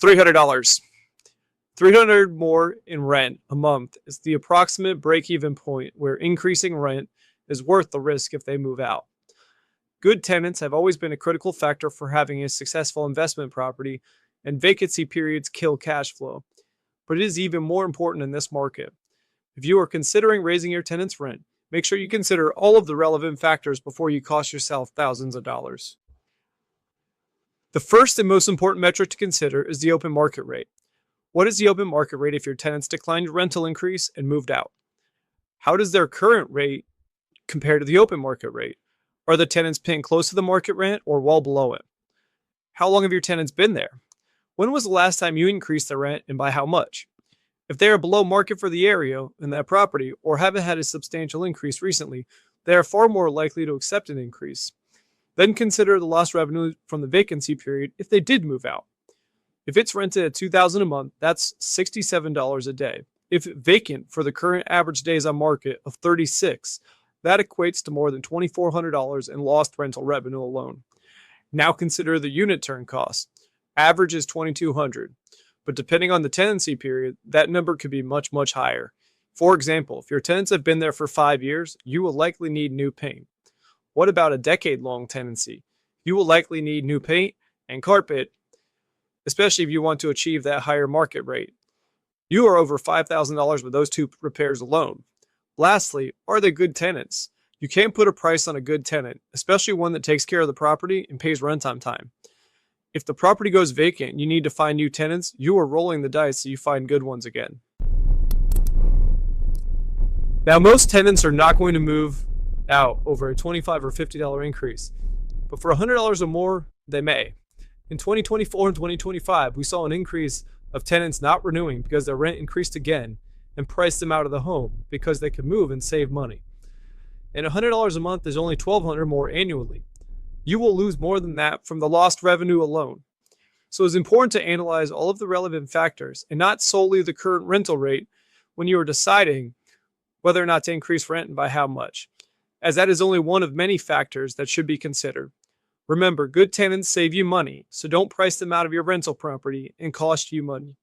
$300. 300 more in rent a month is the approximate break-even point where increasing rent is worth the risk if they move out. Good tenants have always been a critical factor for having a successful investment property, and vacancy periods kill cash flow. But it is even more important in this market. If you are considering raising your tenant's rent, make sure you consider all of the relevant factors before you cost yourself thousands of dollars. The first and most important metric to consider is the open market rate. What is the open market rate if your tenants declined your rental increase and moved out? How does their current rate compare to the open market rate? Are the tenants paying close to the market rent or well below it? How long have your tenants been there? When was the last time you increased the rent and by how much? If they are below market for the area in that property or haven't had a substantial increase recently, they are far more likely to accept an increase. Then consider the lost revenue from the vacancy period if they did move out. If it's rented at $2,000 a month, that's $67 a day. If vacant for the current average days on market of 36, that equates to more than $2,400 in lost rental revenue alone. Now consider the unit turn cost. Average is $2,200, but depending on the tenancy period, that number could be much, much higher. For example, if your tenants have been there for 5 years, you will likely need new paint. What about a decade-long tenancy? You will likely need new paint and carpet, especially if you want to achieve that higher market rate. You are over $5,000 with those two repairs alone. Lastly, are they good tenants? You can't put a price on a good tenant, especially one that takes care of the property and pays rent on time. If the property goes vacant and you need to find new tenants, you are rolling the dice so you find good ones again. Now, most tenants are not going to move out over a $25 or $50 increase, but for $100 or more, they may. In 2024 and 2025, we saw an increase of tenants not renewing because their rent increased again and priced them out of the home because they could move and save money. And $100 a month is only $1,200 more annually. You will lose more than that from the lost revenue alone. So it's important to analyze all of the relevant factors and not solely the current rental rate when you are deciding whether or not to increase rent and by how much, as that is only one of many factors that should be considered. Remember, good tenants save you money, so don't price them out of your rental property and cost you money.